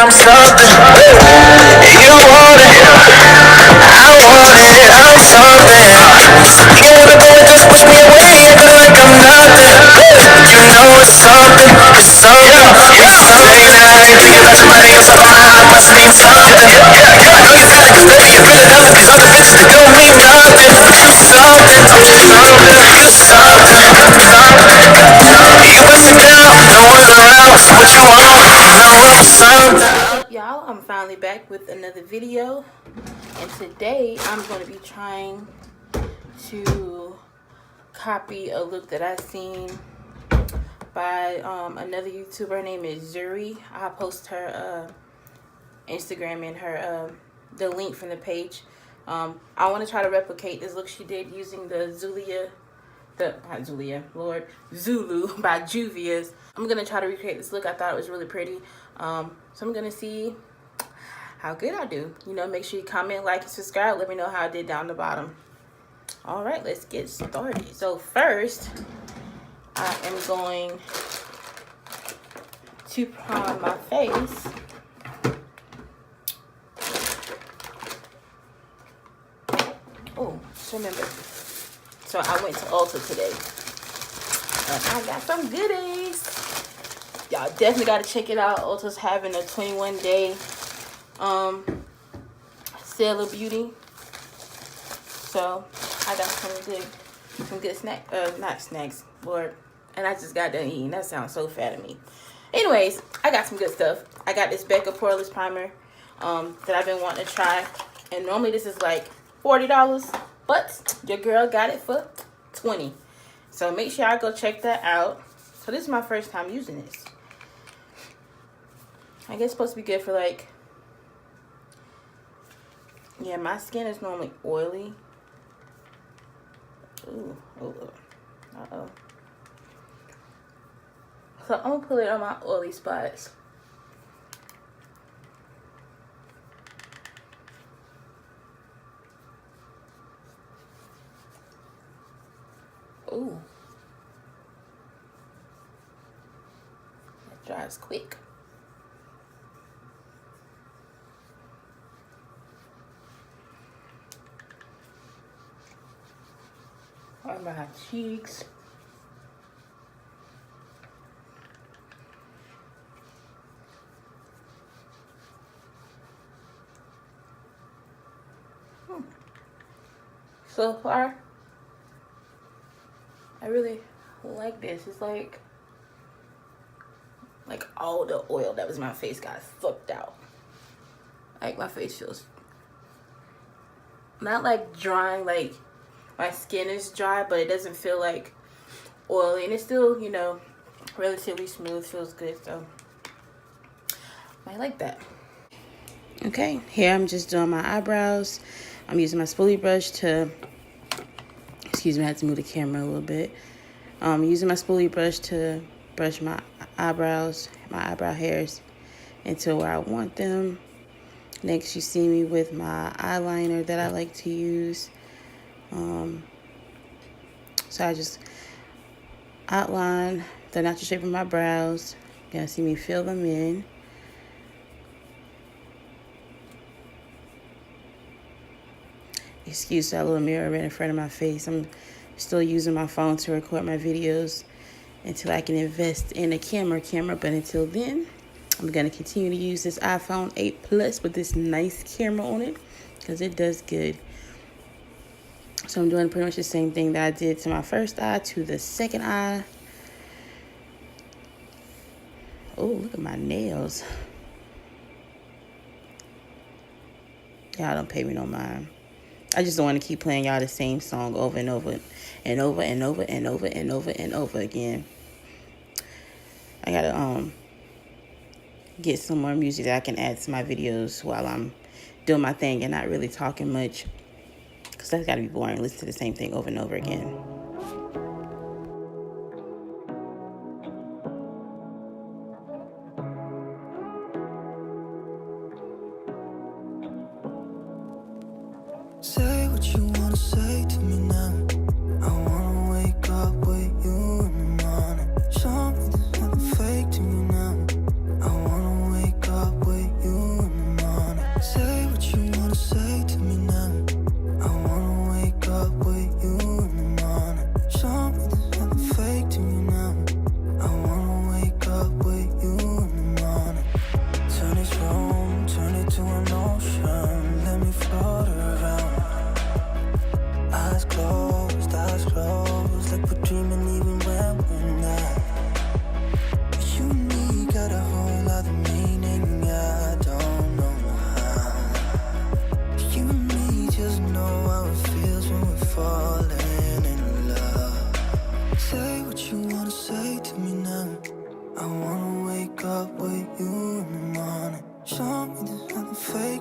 I'm something. You want it, I want it, I'm something. You wanna go and just push me away, acting like I'm nothing. You know it's something, it's something, it's something. Now I can think about somebody else, but my heart must mean something. I know you feel it, cause baby you feel it does, cause other bitches that don't mean nothing. You something, you something. You put me down, no one's around, so what you want? No, I'm something. Y'all, I'm finally back with another video, and today I'm going to be trying to copy a look that I seen by another YouTuber. Her name is Ziri. I'll post her Instagram and her the link from the page. I want to try to replicate this look she did using the Zulu by Juvia. I'm gonna try to recreate this look. I thought it was really pretty. So I'm gonna see how good I do. You know, make sure you comment, like, and subscribe. Let me know how I did down the bottom. All right, let's get started. So first, I am going to prime my face. Oh, just remember. So I went to Ulta today. I got some goodies. Y'all definitely got to check it out. Ulta's having a 21-day sale of beauty. So I got some good not snacks, Lord. And I just got done eating. That sounds so fat of me. Anyways, I got some good stuff. I got this Becca Poreless Primer that I've been wanting to try. And normally this is like $40, but your girl got it for $20. So make sure I go check that out. So this is my first time using this. I guess it's supposed to be good for like, yeah, my skin is normally oily. Ooh, uh-oh. So I'm gonna put it on my oily spots. Ooh. That dries quick. On my cheeks. So far, I really like this. It's like all the oil that was in my face got sucked out. Like my face feels not like drying, like my skin is dry, but it doesn't feel like oily, and it's still, you know, relatively smooth. Feels good, so I like that. Okay, here I'm just doing my eyebrows. I'm using my spoolie brush to, excuse me, I had to move the camera a little bit. Using my spoolie brush to brush my eyebrows, my eyebrow hairs into where I want them. Next, you see me with my eyeliner that I like to use. So I just outline the natural shape of my brows. You're gonna see me fill them in. Excuse that little mirror right in front of my face. I'm still using my phone to record my videos until I can invest in a camera. But until then, I'm gonna continue to use this iPhone 8 Plus with this nice camera on it because it does good. So I'm doing pretty much the same thing that I did to my first eye to the second eye. Oh, look at my nails. Y'all don't pay me no mind. I just don't want to keep playing y'all the same song over and over and over and over and over and over and over again. I gotta get some more music that I can add to my videos while I'm doing my thing and not really talking much, because that's gotta be boring. Listen to the same thing over and over again. Say what you wanna say to me now. I wanna wake up with you in the morning. Show me there's nothing fake to me now. I wanna wake up with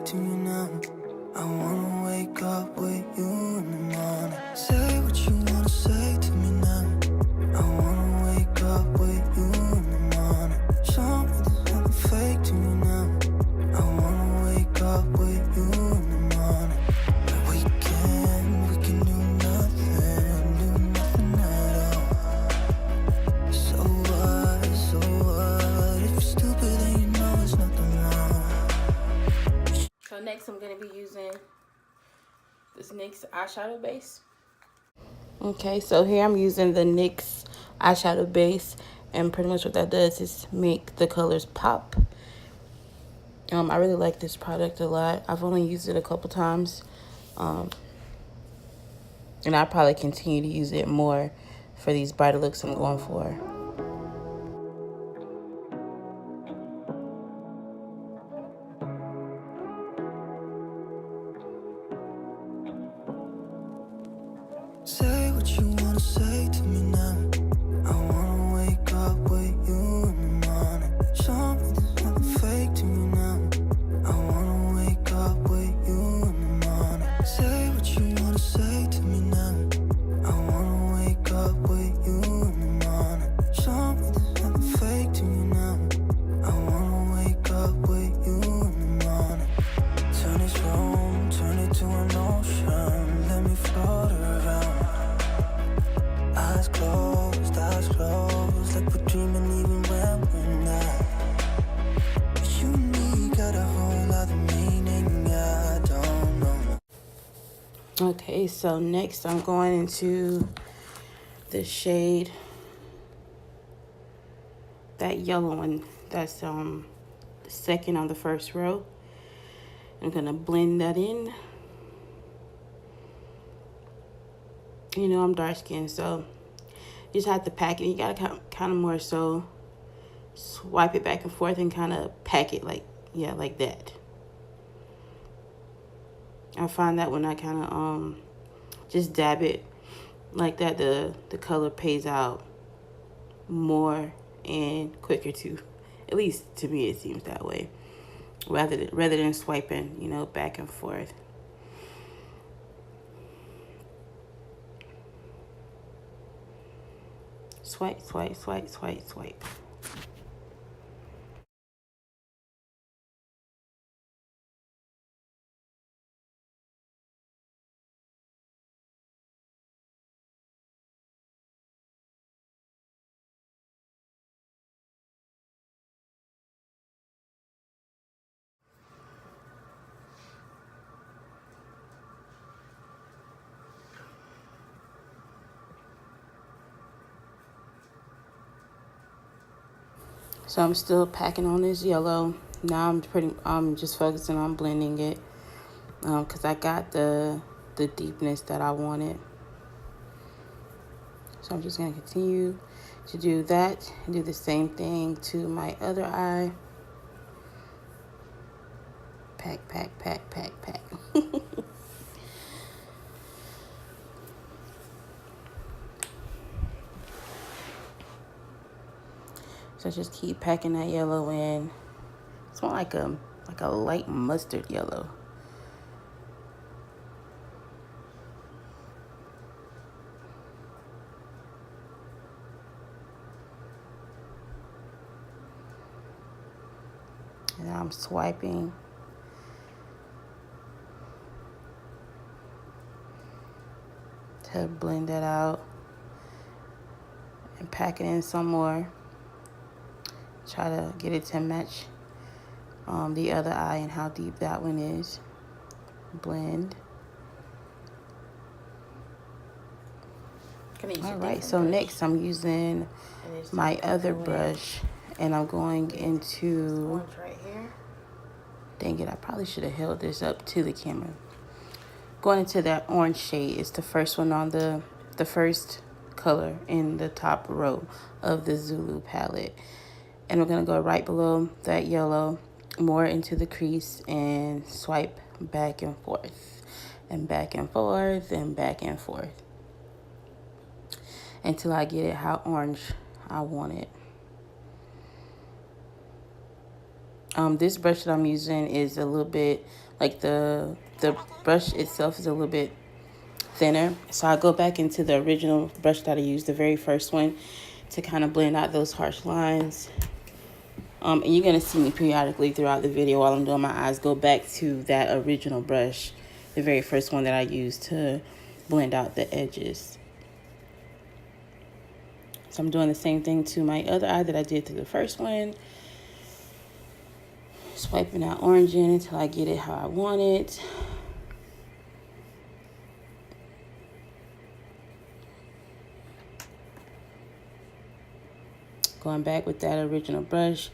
fake to you now. I wanna wake up with you in the morning. Say what you wanna say to me now. I wanna wake up with you in the morning. Show me there's nothing fake to me now. I wanna wake up with you in the morning. We can do nothing at all. So what? If you're stupid, then you know it's nothing wrong. So next I'm going to be using this NYX eyeshadow base. Okay, so here I'm using the NYX eyeshadow base, and pretty much what that does is make the colors pop. I really like this product a lot. I've only used it a couple times, and I'll probably continue to use it more for these brighter looks I'm going for. Say what you wanna say to me now. I wanna wake up with you in the morning. Show me there's nothing fake to me now. I wanna wake up with you in the morning. Say what you wanna say to me now. I wanna wake up with you in the morning. Show me there's nothing fake to me now. I wanna wake up with you in the morning. Turn this room, turn it to an ocean. Let me float around. Eyes closed, like we're dreaming even when we're not. You and me got a whole other meaning, I don't know. Okay, so next I'm going into the shade, that yellow one, that's the second on the first row. I'm gonna blend that in. You know, I'm dark skinned, so you just have to pack it. You gotta kind of more so swipe it back and forth and kind of pack it like, yeah, like that. I find that when I kind of just dab it like that, the color pays out more and quicker too. At least to me, it seems that way. Rather than swiping, you know, back and forth. Swipe, swipe, swipe, swipe, swipe. So I'm still packing on this yellow. Now I'm just focusing on blending it, because I got the deepness that I wanted. So I'm just gonna continue to do that and do the same thing to my other eye. Pack, pack, pack, pack, pack. So just keep packing that yellow in. It's more like a light mustard yellow. And now I'm swiping. To blend that out and pack it in some more. Try to get it to match the other eye and how deep that one is. Blend. All right, so next I'm using my other brush, and I'm going into, right here. Dang it, I probably should have held this up to the camera. Going into that orange shade. It's the first one on the first color in the top row of the Zulu palette. And we're gonna go right below that yellow, more into the crease, and swipe back and forth, and back and forth, and back and forth, until I get it how orange I want it. This brush that I'm using is a little bit, like the brush itself is a little bit thinner. So I go back into the original brush that I used, the very first one, to kind of blend out those harsh lines. And you're going to see me periodically throughout the video while I'm doing my eyes go back to that original brush, the very first one that I used to blend out the edges. So I'm doing the same thing to my other eye that I did to the first one. Swiping that orange in until I get it how I want it. Going back with that original brush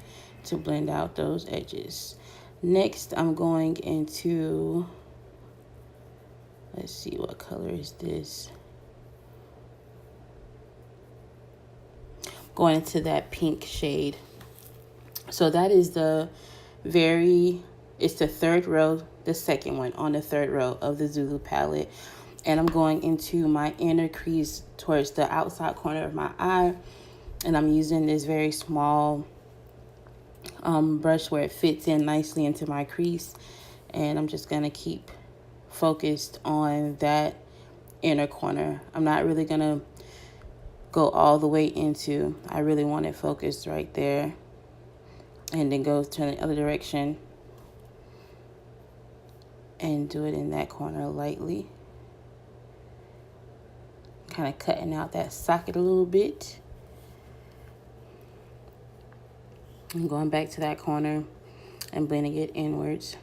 to blend out those edges. Next, I'm going into, let's see, what color is this? Going into that pink shade. So that is it's the third row, the second one on the third row of the Zulu palette. And I'm going into my inner crease towards the outside corner of my eye. And I'm using this very small brush where it fits in nicely into my crease. And I'm just going to keep focused on that inner corner. I'm not really going to go all the way into. I really want it focused right there. And then go to the other direction. And do it in that corner lightly. Kind of cutting out that socket a little bit. And going back to that corner and blending it inwards.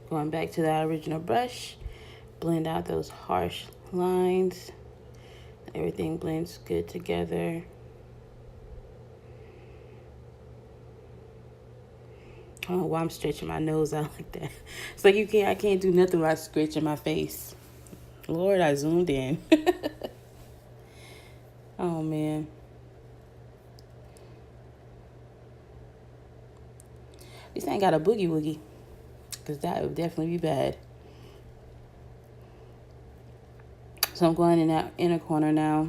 Going back to that original brush, blend out those harsh lines. Everything blends good together. I don't know why I'm stretching my nose out like that. It's like I can't do nothing without scratching my face. Lord, I zoomed in. Oh, man. At least I ain't got a boogie woogie. Because that would definitely be bad. So I'm going in that inner corner now.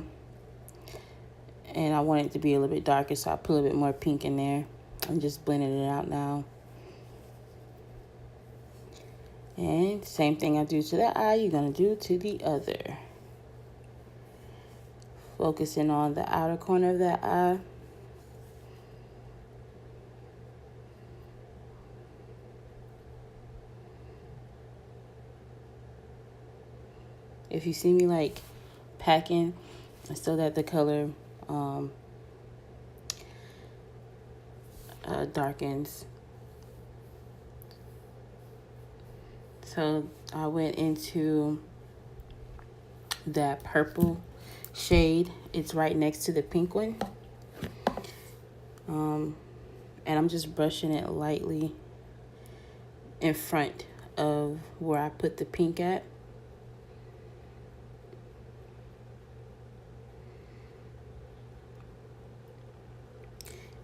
And I want it to be a little bit darker, so I put a little bit more pink in there. I'm just blending it out now. And same thing I do to that eye, you're going to do to the other. Focusing on the outer corner of that eye. If you see me like packing, so that the color darkens. So I went into that purple shade. It's right next to the pink one. And I'm just brushing it lightly in front of where I put the pink at.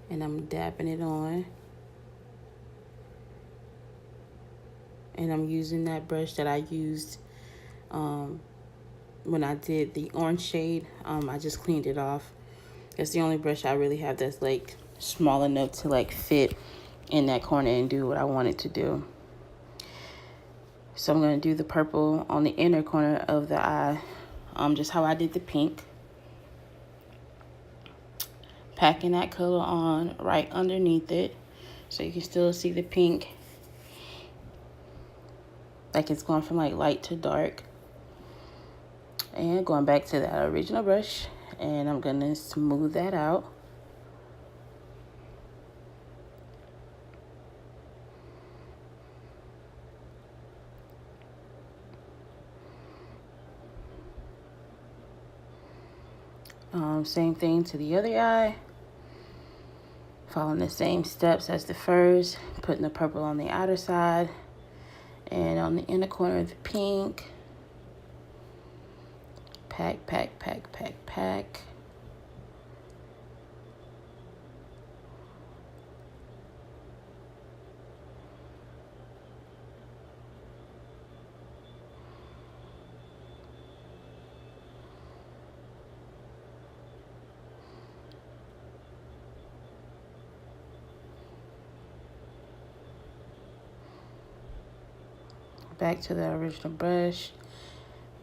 And I'm dabbing it on. And I'm using that brush that I used when I did the orange shade. I just cleaned it off. It's the only brush I really have that's like small enough to like fit in that corner and do what I want it to do. So I'm going to do the purple on the inner corner of the eye, just how I did the pink. Packing that color on right underneath it so you can still see the pink. Like it's going from like light to dark. And going back to that original brush, and I'm going to smooth that out. Same thing to the other eye. Following the same steps as the first, putting the purple on the outer side and on the inner corner of the pink. Pack, pack, pack, pack, pack. Back to the original brush.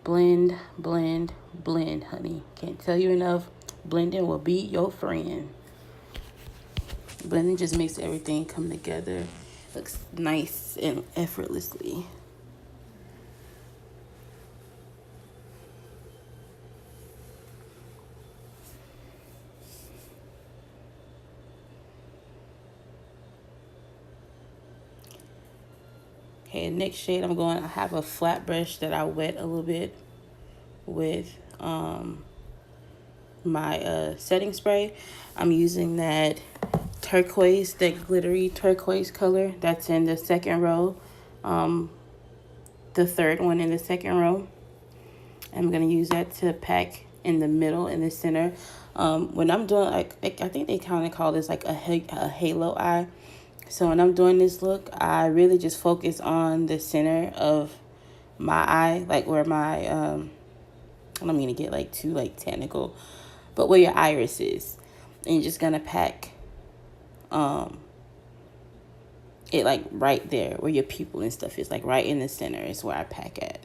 Blend, blend, blend, honey. Can't tell you enough. Blending will be your friend. Blending just makes everything come together. Looks nice and effortlessly. Okay, next shade I have a flat brush that I wet a little bit with my setting spray. I'm using that turquoise, that glittery turquoise color that's in the second row, the third one in the second row. I'm gonna use that to pack in the middle, in the center. When I'm doing, like, I think they kind of call this like a halo eye. So when I'm doing this look, I really just focus on the center of my eye, like where my, I don't mean to get like too like technical, but where your iris is. And you're just gonna pack it like right there where your pupil and stuff is, like right in the center is where I pack at.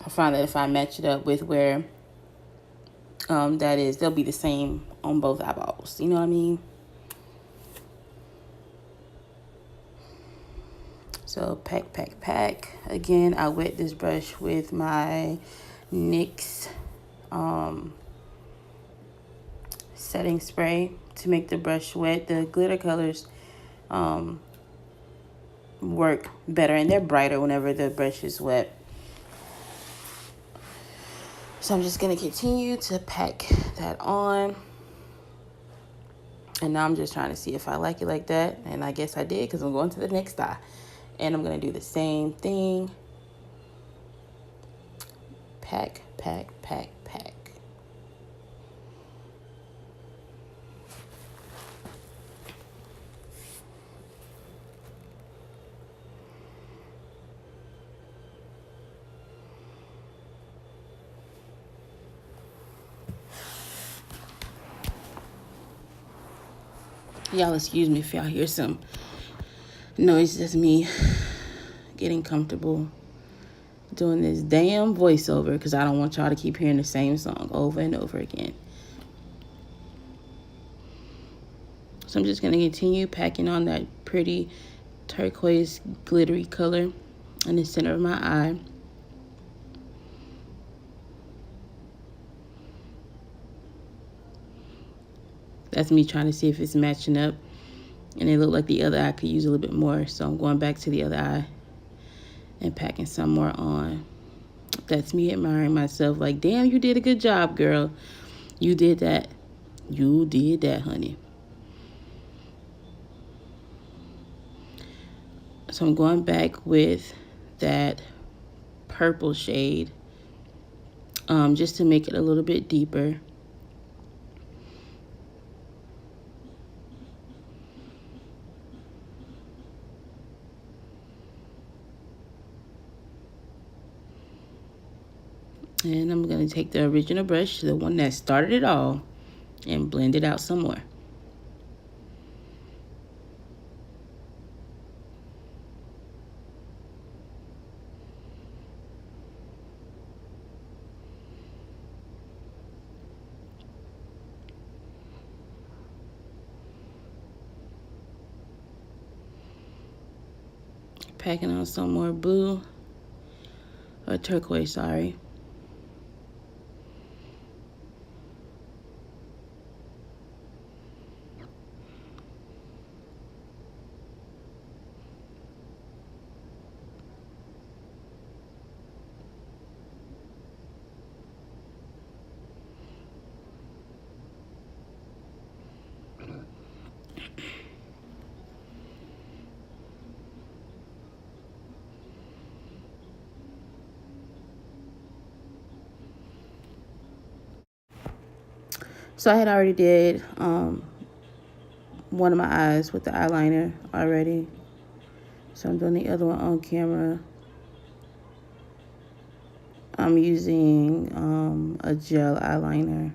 I find that if I match it up with where that is, they'll be the same on both eyeballs. You know what I mean? So pack, pack, pack. Again, I wet this brush with my NYX setting spray to make the brush wet. The glitter colors work better, and they're brighter whenever the brush is wet. So I'm just going to continue to pack that on. And now I'm just trying to see if I like it like that. And I guess I did, because I'm going to the next eye. And I'm going to do the same thing. Pack, pack, pack, pack. Y'all excuse me if y'all hear some noise. That's me getting comfortable doing this damn voiceover, because I don't want y'all to keep hearing the same song over and over again. So I'm just going to continue packing on that pretty turquoise glittery color in the center of my eye. That's me trying to see if it's matching up. And it looked like the other eye could use a little bit more. So I'm going back to the other eye and packing some more on. That's me admiring myself. Like, damn, you did a good job, girl. You did that. You did that, honey. So I'm going back with that purple shade just to make it a little bit deeper. And I'm going to take the original brush, the one that started it all, and blend it out some more. Packing on some more blue, or turquoise, sorry. So I had already did one of my eyes with the eyeliner already. So I'm doing the other one on camera. I'm using a gel eyeliner.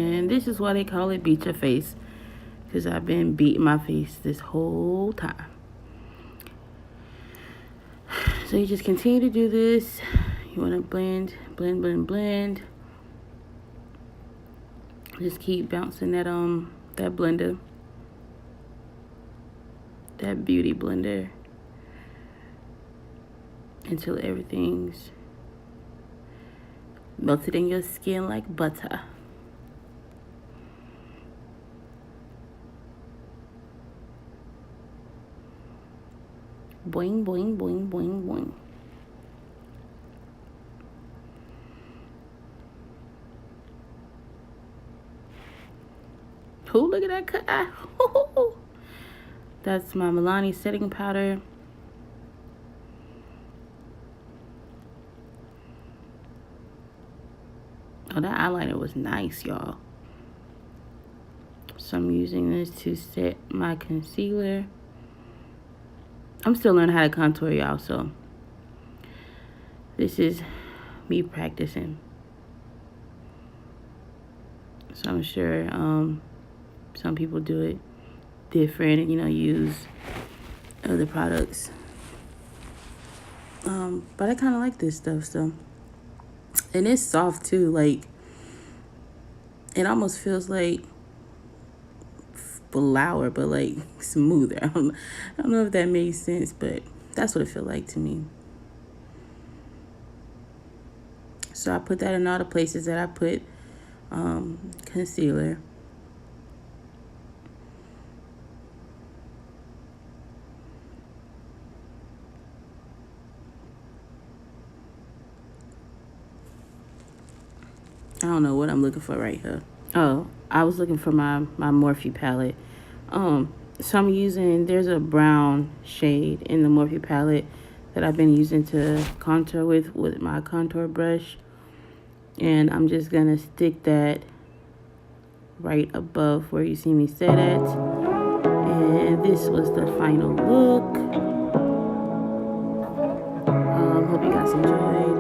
And this is why they call it beat your face, because I've been beating my face this whole time. So you just continue to do this. You want to blend, blend, blend, blend. Just keep bouncing that blender, that beauty blender, until everything's melted in your skin like butter. Boing, boing, boing, boing, boing. Oh, look at that cut. That's my Milani setting powder. Oh, that eyeliner was nice, y'all. So I'm using this to set my concealer. I'm still learning how to contour, y'all, so this is me practicing. So I'm sure some people do it different and, use other products. But I kind of like this stuff, so. And it's soft, too. Like, it almost feels like flour, but, like, smoother. I don't know if that makes sense, but that's what it feels like to me. So I put that in all the places that I put concealer. I don't know what I'm looking for right here. Oh, I was looking for my Morphe palette. So I'm using, there's a brown shade in the Morphe palette that I've been using to contour with my contour brush. And I'm just going to stick that right above where you see me set at. And this was the final look. Hope you guys enjoyed.